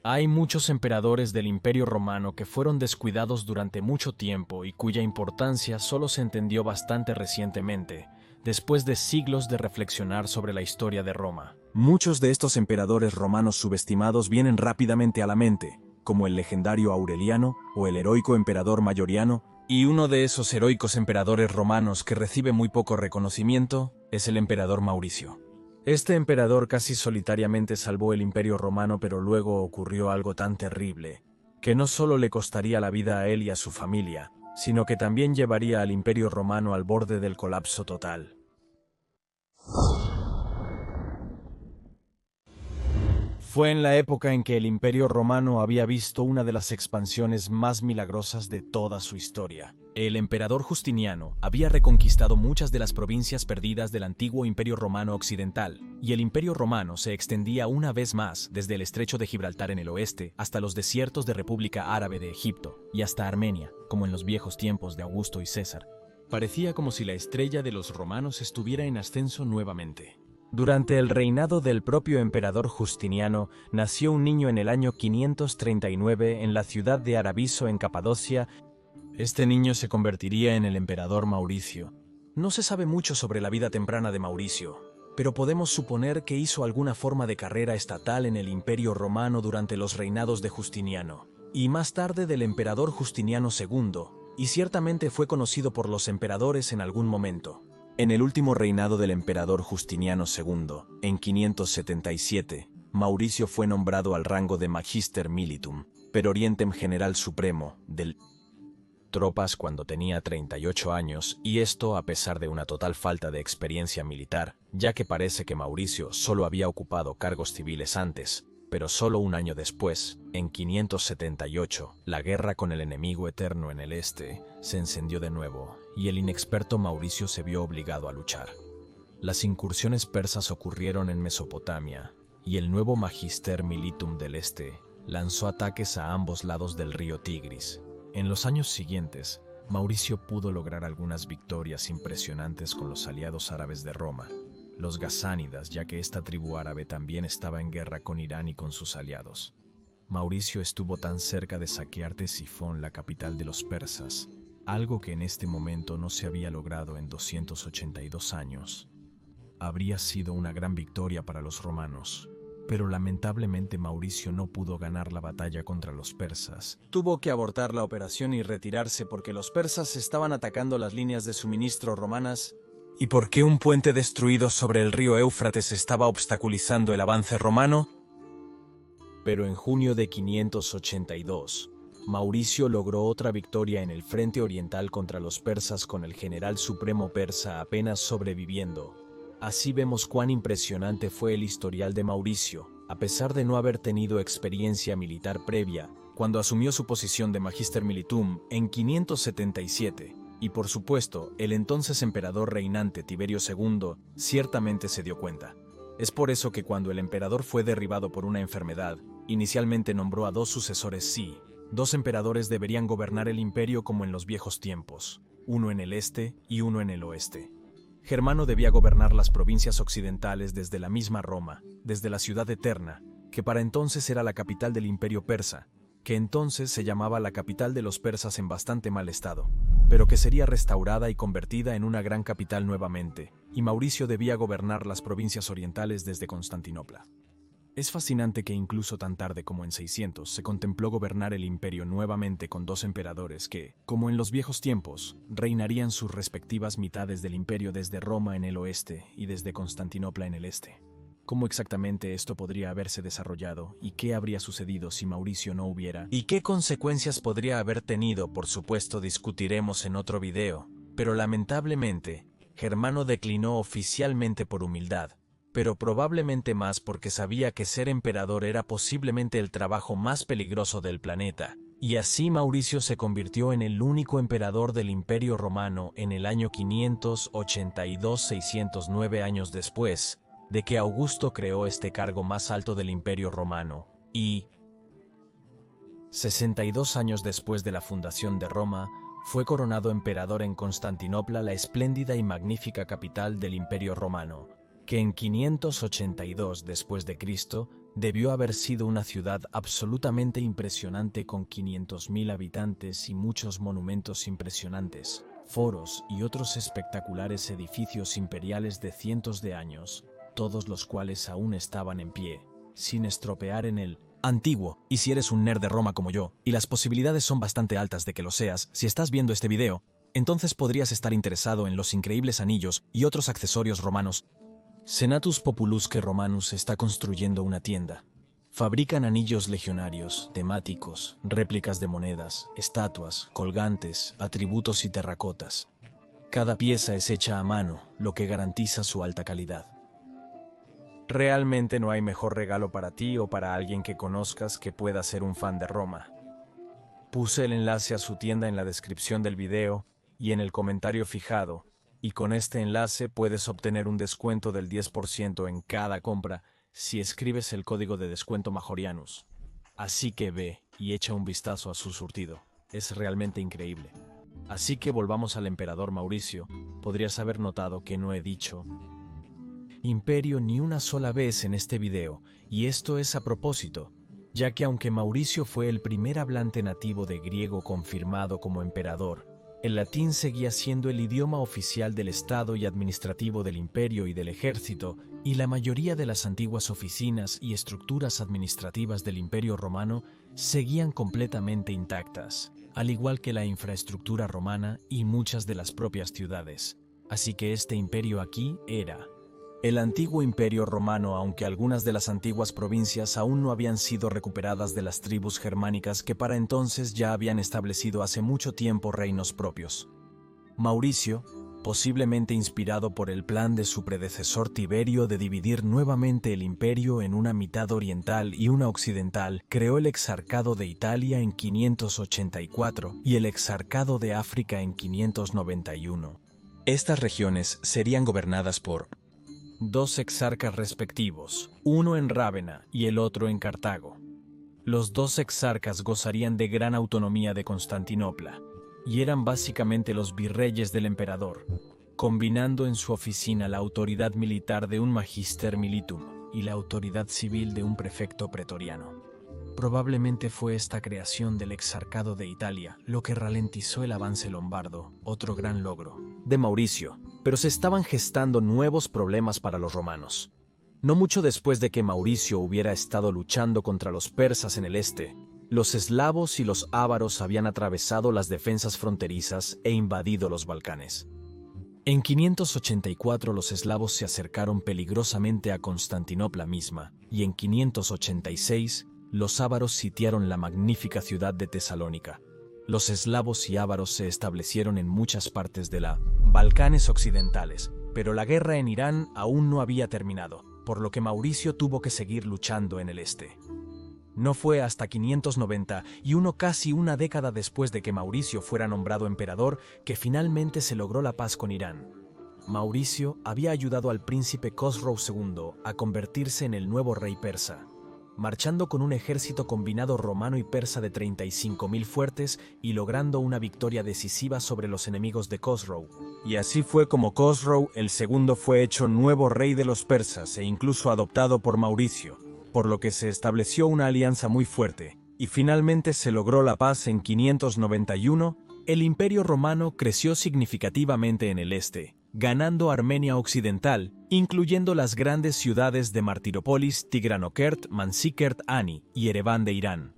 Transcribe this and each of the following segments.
Hay muchos emperadores del Imperio Romano que fueron descuidados durante mucho tiempo y cuya importancia solo se entendió bastante recientemente, después de siglos de reflexionar sobre la historia de Roma. Muchos de estos emperadores romanos subestimados vienen rápidamente a la mente, como el legendario Aureliano o el heroico emperador Mayoriano, y uno de esos heroicos emperadores romanos que recibe muy poco reconocimiento es el emperador Mauricio. Este emperador casi solitariamente salvó el Imperio Romano, pero luego ocurrió algo tan terrible, que no solo le costaría la vida a él y a su familia, sino que también llevaría al Imperio Romano al borde del colapso total. Fue en la época en que el Imperio Romano había visto una de las expansiones más milagrosas de toda su historia. El emperador Justiniano había reconquistado muchas de las provincias perdidas del antiguo Imperio Romano Occidental, y el Imperio Romano se extendía una vez más desde el estrecho de Gibraltar en el oeste hasta los desiertos de República Árabe de Egipto y hasta Armenia, como en los viejos tiempos de Augusto y César. Parecía como si la estrella de los romanos estuviera en ascenso nuevamente. Durante el reinado del propio emperador Justiniano, nació un niño en el año 539 en la ciudad de Arabiso, en Capadocia. Este niño se convertiría en el emperador Mauricio. No se sabe mucho sobre la vida temprana de Mauricio, pero podemos suponer que hizo alguna forma de carrera estatal en el Imperio Romano durante los reinados de Justiniano, y más tarde del emperador Justiniano II, y ciertamente fue conocido por los emperadores en algún momento. En el último reinado del emperador Justiniano II, en 577, Mauricio fue nombrado al rango de Magister Militum, per Orientem General Supremo, del tropas cuando tenía 38 años, y esto a pesar de una total falta de experiencia militar, ya que parece que Mauricio solo había ocupado cargos civiles antes, pero solo un año después, en 578, la guerra con el enemigo eterno en el este se encendió de nuevo, y el inexperto Mauricio se vio obligado a luchar. Las incursiones persas ocurrieron en Mesopotamia, y el nuevo Magister Militum del Este lanzó ataques a ambos lados del río Tigris. En los años siguientes, Mauricio pudo lograr algunas victorias impresionantes con los aliados árabes de Roma, los gasánidas, ya que esta tribu árabe también estaba en guerra con Irán y con sus aliados. Mauricio estuvo tan cerca de saquear Ctesifón, la capital de los persas, algo que en este momento no se había logrado en 282 años. Habría sido una gran victoria para los romanos, pero lamentablemente Mauricio no pudo ganar la batalla contra los persas. Tuvo que abortar la operación y retirarse porque los persas estaban atacando las líneas de suministro romanas y porque un puente destruido sobre el río Éufrates estaba obstaculizando el avance romano. Pero en junio de 582, Mauricio logró otra victoria en el frente oriental contra los persas con el general supremo persa apenas sobreviviendo. Así vemos cuán impresionante fue el historial de Mauricio, a pesar de no haber tenido experiencia militar previa, cuando asumió su posición de Magister Militum en 577, y por supuesto, el entonces emperador reinante Tiberio II ciertamente se dio cuenta. Es por eso que cuando el emperador fue derribado por una enfermedad, inicialmente nombró a dos sucesores. Sí, dos emperadores deberían gobernar el imperio como en los viejos tiempos, uno en el este y uno en el oeste. Germano debía gobernar las provincias occidentales desde la misma Roma, desde la ciudad eterna, que para entonces era la capital del imperio persa, que entonces se llamaba la capital de los persas en bastante mal estado, pero que sería restaurada y convertida en una gran capital nuevamente, y Mauricio debía gobernar las provincias orientales desde Constantinopla. Es fascinante que incluso tan tarde como en 600 se contempló gobernar el imperio nuevamente con dos emperadores que, como en los viejos tiempos, reinarían sus respectivas mitades del imperio desde Roma en el oeste y desde Constantinopla en el este. ¿Cómo exactamente esto podría haberse desarrollado y qué habría sucedido si Mauricio no hubiera? ¿Y qué consecuencias podría haber tenido? Por supuesto, discutiremos en otro video, pero lamentablemente, Germano declinó oficialmente por humildad, pero probablemente más porque sabía que ser emperador era posiblemente el trabajo más peligroso del planeta, y así Mauricio se convirtió en el único emperador del Imperio Romano en el año 582, 609 años después de que Augusto creó este cargo más alto del Imperio Romano, y 62 años después de la fundación de Roma, fue coronado emperador en Constantinopla, la espléndida y magnífica capital del Imperio Romano. que en 582 después de Cristo debió haber sido una ciudad absolutamente impresionante con 500.000 habitantes y muchos monumentos impresionantes, foros y otros espectaculares edificios imperiales de cientos de años, todos los cuales aún estaban en pie, sin estropear en el antiguo. Y si eres un nerd de Roma como yo, y las posibilidades son bastante altas de que lo seas, si estás viendo este video, entonces podrías estar interesado en los increíbles anillos y otros accesorios romanos. Senatus Populusque Romanus está construyendo una tienda. Fabrican anillos legionarios, temáticos, réplicas de monedas, estatuas, colgantes, atributos y terracotas. Cada pieza es hecha a mano, lo que garantiza su alta calidad. Realmente no hay mejor regalo para ti o para alguien que conozcas que pueda ser un fan de Roma. Puse el enlace a su tienda en la descripción del video y en el comentario fijado, y con este enlace puedes obtener un descuento del 10% en cada compra si escribes el código de descuento Majorianus. Así que ve y echa un vistazo a su surtido. Es realmente increíble. Así que volvamos al emperador Mauricio. Podrías haber notado que no he dicho imperio ni una sola vez en este video, y esto es a propósito, ya que aunque Mauricio fue el primer hablante nativo de griego confirmado como emperador, el latín seguía siendo el idioma oficial del Estado y administrativo del imperio y del ejército, y la mayoría de las antiguas oficinas y estructuras administrativas del Imperio Romano seguían completamente intactas, al igual que la infraestructura romana y muchas de las propias ciudades. Así que este imperio aquí era el antiguo Imperio Romano, aunque algunas de las antiguas provincias aún no habían sido recuperadas de las tribus germánicas que para entonces ya habían establecido hace mucho tiempo reinos propios. Mauricio, posiblemente inspirado por el plan de su predecesor Tiberio de dividir nuevamente el imperio en una mitad oriental y una occidental, creó el Exarcado de Italia en 584 y el Exarcado de África en 591. Estas regiones serían gobernadas por dos exarcas respectivos, uno en Rávena y el otro en Cartago. Los dos exarcas gozarían de gran autonomía de Constantinopla, y eran básicamente los virreyes del emperador, combinando en su oficina la autoridad militar de un magister militum y la autoridad civil de un prefecto pretoriano. Probablemente fue esta creación del Exarcado de Italia lo que ralentizó el avance lombardo, otro gran logro de Mauricio, pero se estaban gestando nuevos problemas para los romanos. No mucho después de que Mauricio hubiera estado luchando contra los persas en el este, los eslavos y los ávaros habían atravesado las defensas fronterizas e invadido los Balcanes. En 584 los eslavos se acercaron peligrosamente a Constantinopla misma, y en 586 los ávaros sitiaron la magnífica ciudad de Tesalónica. Los eslavos y ávaros se establecieron en muchas partes de la Balcanes occidentales, pero la guerra en Irán aún no había terminado, por lo que Mauricio tuvo que seguir luchando en el este. No fue hasta 591, casi una década después de que Mauricio fuera nombrado emperador, que finalmente se logró la paz con Irán. Mauricio había ayudado al príncipe Khosrou II a convertirse en el nuevo rey persa, marchando con un ejército combinado romano y persa de 35.000 fuertes y logrando una victoria decisiva sobre los enemigos de Khosrou. Y así fue como Khosrou el segundo fue hecho nuevo rey de los persas e incluso adoptado por Mauricio, por lo que se estableció una alianza muy fuerte, y finalmente se logró la paz en 591. El Imperio Romano creció significativamente en el este, ganando Armenia Occidental, incluyendo las grandes ciudades de Martirópolis, Tigranokert, Manzikert, Ani y Ereván de Irán.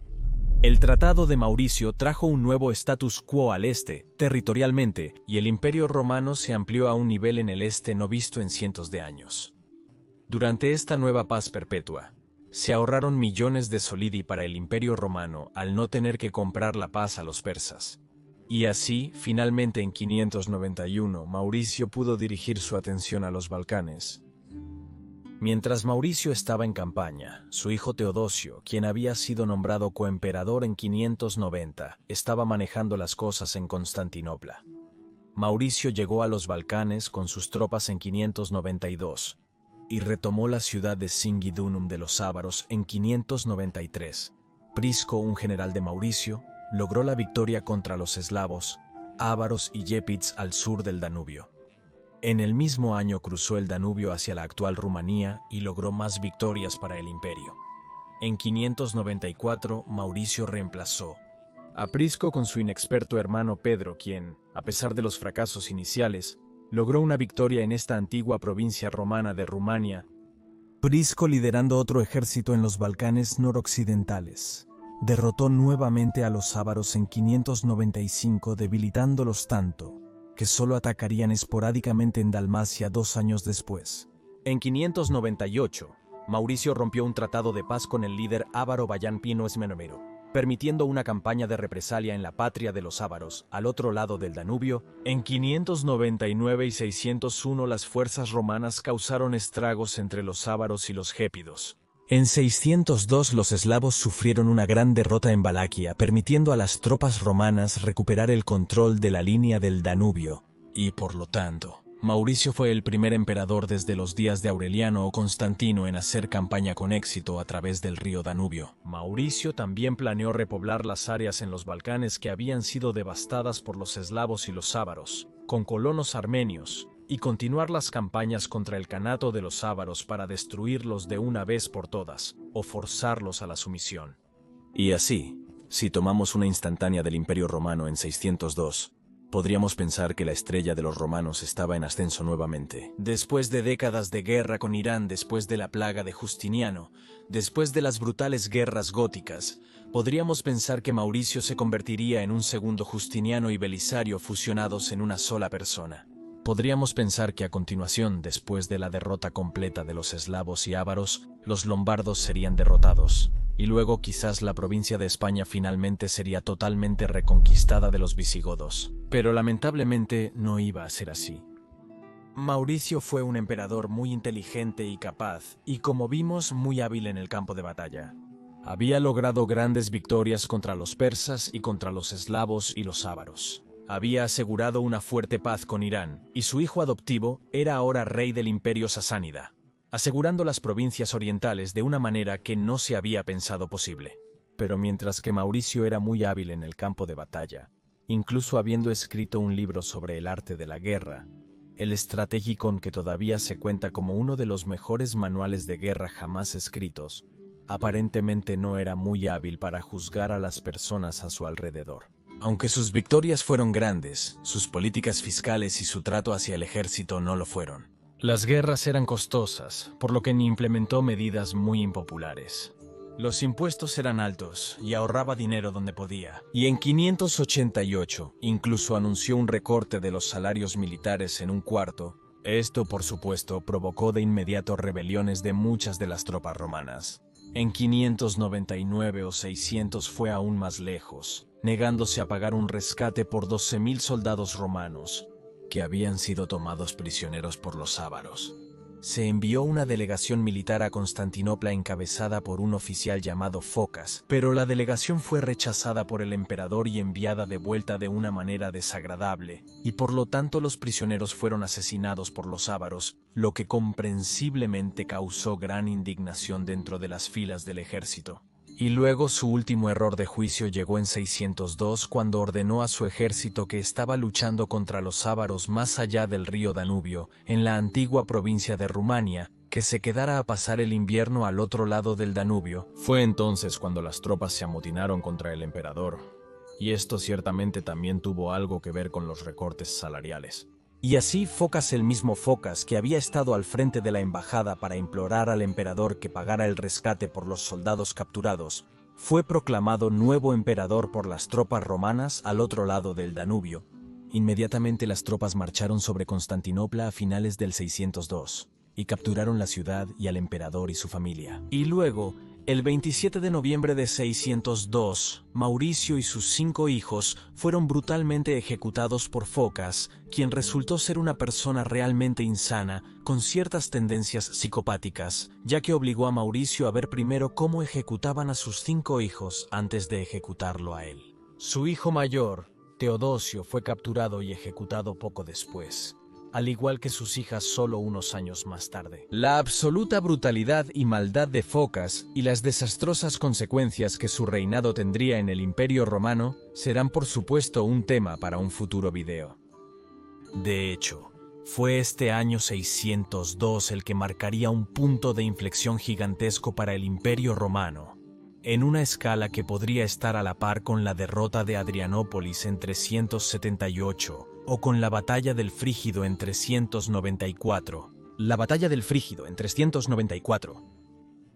El Tratado de Mauricio trajo un nuevo status quo al este, territorialmente, y el Imperio Romano se amplió a un nivel en el este no visto en cientos de años. Durante esta nueva paz perpetua, se ahorraron millones de solidi para el Imperio Romano al no tener que comprar la paz a los persas. Y así, finalmente en 591, Mauricio pudo dirigir su atención a los Balcanes. Mientras Mauricio estaba en campaña, su hijo Teodosio, quien había sido nombrado coemperador en 590, estaba manejando las cosas en Constantinopla. Mauricio llegó a los Balcanes con sus tropas en 592 y retomó la ciudad de Singidunum de los ávaros en 593. Prisco, un general de Mauricio, logró la victoria contra los eslavos, ávaros y yépids al sur del Danubio. En el mismo año cruzó el Danubio hacia la actual Rumanía y logró más victorias para el imperio. En 594, Mauricio reemplazó a Prisco con su inexperto hermano Pedro, quien, a pesar de los fracasos iniciales, logró una victoria en esta antigua provincia romana de Rumania. Prisco, liderando otro ejército en los Balcanes noroccidentales, derrotó nuevamente a los ávaros en 595, debilitándolos tanto que solo atacarían esporádicamente en Dalmacia 2 años después. En 598, Mauricio rompió un tratado de paz con el líder ávaro Bayán Pino Esmenomero, permitiendo una campaña de represalia en la patria de los ávaros, al otro lado del Danubio. En 599 y 601 las fuerzas romanas causaron estragos entre los ávaros y los gépidos. En 602 los eslavos sufrieron una gran derrota en Valaquia, permitiendo a las tropas romanas recuperar el control de la línea del Danubio, y por lo tanto, Mauricio fue el primer emperador desde los días de Aureliano o Constantino en hacer campaña con éxito a través del río Danubio. Mauricio también planeó repoblar las áreas en los Balcanes que habían sido devastadas por los eslavos y los ávaros, con colonos armenios, y continuar las campañas contra el Kanato de los ávaros para destruirlos de una vez por todas, o forzarlos a la sumisión. Y así, si tomamos una instantánea del Imperio Romano en 602, podríamos pensar que la estrella de los romanos estaba en ascenso nuevamente. Después de décadas de guerra con Irán, después de la plaga de Justiniano, después de las brutales guerras góticas, podríamos pensar que Mauricio se convertiría en un segundo Justiniano y Belisario fusionados en una sola persona. Podríamos pensar que a continuación, después de la derrota completa de los eslavos y ávaros, los lombardos serían derrotados, y luego quizás la provincia de España finalmente sería totalmente reconquistada de los visigodos. Pero lamentablemente no iba a ser así. Mauricio fue un emperador muy inteligente y capaz, y como vimos, muy hábil en el campo de batalla. Había logrado grandes victorias contra los persas y contra los eslavos y los ávaros. Había asegurado una fuerte paz con Irán, y su hijo adoptivo era ahora rey del imperio sasánida, asegurando las provincias orientales de una manera que no se había pensado posible. Pero mientras que Mauricio era muy hábil en el campo de batalla, incluso habiendo escrito un libro sobre el arte de la guerra, el Strategicon, que todavía se cuenta como uno de los mejores manuales de guerra jamás escritos, aparentemente no era muy hábil para juzgar a las personas a su alrededor. Aunque sus victorias fueron grandes, sus políticas fiscales y su trato hacia el ejército no lo fueron. Las guerras eran costosas, por lo que ni implementó medidas muy impopulares. Los impuestos eran altos y ahorraba dinero donde podía. Y en 588 incluso anunció un recorte de los salarios militares en un cuarto. Esto, por supuesto, provocó de inmediato rebeliones de muchas de las tropas romanas. En 599 o 600 fue aún más lejos, negándose a pagar un rescate por 12.000 soldados romanos que habían sido tomados prisioneros por los ávaros. Se envió una delegación militar a Constantinopla encabezada por un oficial llamado Focas, pero la delegación fue rechazada por el emperador y enviada de vuelta de una manera desagradable, y por lo tanto los prisioneros fueron asesinados por los ávaros, lo que comprensiblemente causó gran indignación dentro de las filas del ejército. Y luego su último error de juicio llegó en 602 cuando ordenó a su ejército que estaba luchando contra los ávaros más allá del río Danubio, en la antigua provincia de Rumania, que se quedara a pasar el invierno al otro lado del Danubio. Fue entonces cuando las tropas se amotinaron contra el emperador, y esto ciertamente también tuvo algo que ver con los recortes salariales. Y así Focas, el mismo Focas que había estado al frente de la embajada para implorar al emperador que pagara el rescate por los soldados capturados, fue proclamado nuevo emperador por las tropas romanas al otro lado del Danubio. Inmediatamente las tropas marcharon sobre Constantinopla a finales del 602 y capturaron la ciudad y al emperador y su familia. Y luego, el 27 de noviembre de 602, Mauricio y sus 5 hijos fueron brutalmente ejecutados por Focas, quien resultó ser una persona realmente insana, con ciertas tendencias psicopáticas, ya que obligó a Mauricio a ver primero cómo ejecutaban a sus 5 hijos antes de ejecutarlo a él. Su hijo mayor, Teodosio, fue capturado y ejecutado poco después, al igual que sus hijas solo unos años más tarde. La absoluta brutalidad y maldad de Focas y las desastrosas consecuencias que su reinado tendría en el Imperio Romano serán por supuesto un tema para un futuro video. De hecho, Fue este año 602 el que marcaría un punto de inflexión gigantesco para el Imperio Romano, en una escala que podría estar a la par con la derrota de Adrianópolis en 378 o con la batalla del Frígido en 394. La batalla del Frígido en 394.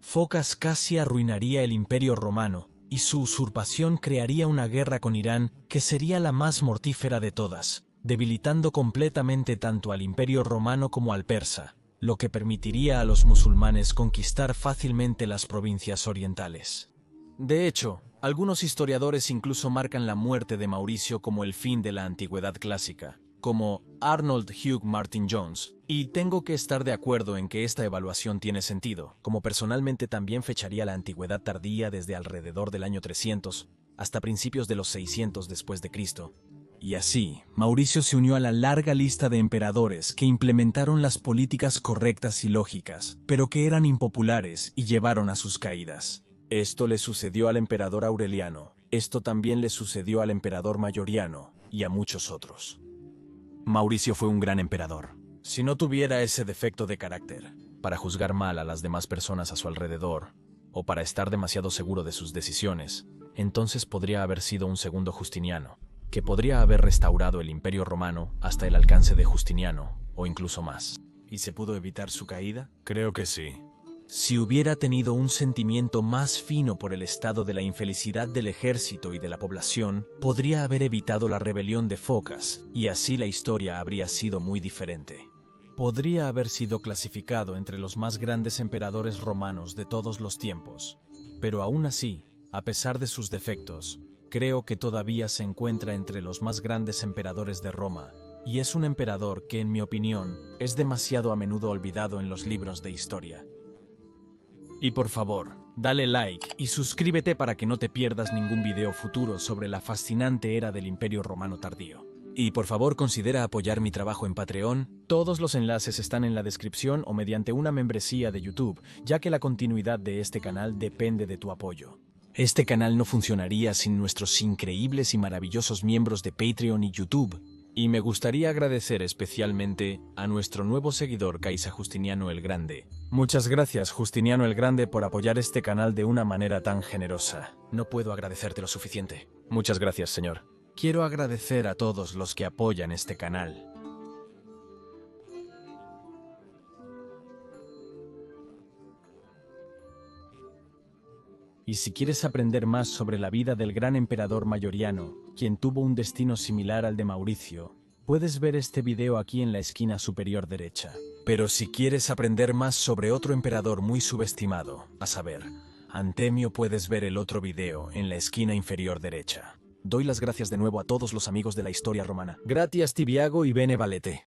Focas casi arruinaría el Imperio Romano, y su usurpación crearía una guerra con Irán que sería la más mortífera de todas, debilitando completamente tanto al Imperio Romano como al persa, lo que permitiría a los musulmanes conquistar fácilmente las provincias orientales. De hecho, algunos historiadores incluso marcan la muerte de Mauricio como el fin de la antigüedad clásica, como Arnold Hugh Martin Jones, y tengo que estar de acuerdo en que esta evaluación tiene sentido, como personalmente también fecharía la antigüedad tardía desde alrededor del año 300 hasta principios de los 600 después de Cristo. Y así, Mauricio se unió a la larga lista de emperadores que implementaron las políticas correctas y lógicas, pero que eran impopulares y llevaron a sus caídas. Esto le sucedió al emperador Aureliano, esto también le sucedió al emperador Mayoriano y a muchos otros. Mauricio fue un gran emperador. Si no tuviera ese defecto de carácter, para juzgar mal a las demás personas a su alrededor, o para estar demasiado seguro de sus decisiones, entonces podría haber sido un segundo Justiniano, que podría haber restaurado el Imperio Romano hasta el alcance de Justiniano, o incluso más. ¿Y se pudo evitar su caída? Creo que sí. Si hubiera tenido un sentimiento más fino por el estado de la infelicidad del ejército y de la población, podría haber evitado la rebelión de Focas, y así la historia habría sido muy diferente. Podría haber sido clasificado entre los más grandes emperadores romanos de todos los tiempos, pero aún así, a pesar de sus defectos, creo que todavía se encuentra entre los más grandes emperadores de Roma, y es un emperador que, en mi opinión, es demasiado a menudo olvidado en los libros de historia. Y por favor, dale like y suscríbete para que no te pierdas ningún video futuro sobre la fascinante era del Imperio Romano tardío. Y por favor considera apoyar mi trabajo en Patreon. Todos los enlaces están en la descripción o mediante una membresía de YouTube, ya que la continuidad de este canal depende de tu apoyo. Este canal no funcionaría sin nuestros increíbles y maravillosos miembros de Patreon y YouTube. Y me gustaría agradecer especialmente a nuestro nuevo seguidor Kaisa Justiniano el Grande. Muchas gracias, Justiniano el Grande, por apoyar este canal de una manera tan generosa. No puedo agradecerte lo suficiente. Muchas gracias, señor. Quiero agradecer a todos los que apoyan este canal. Y si quieres aprender más sobre la vida del gran emperador Mayoriano, quien tuvo un destino similar al de Mauricio, puedes ver este video aquí en la esquina superior derecha. Pero si quieres aprender más sobre otro emperador muy subestimado, a saber, Antemio, puedes ver el otro video en la esquina inferior derecha. Doy las gracias de nuevo a todos los amigos de la historia romana. Gratias Tibiago y Bene Valete.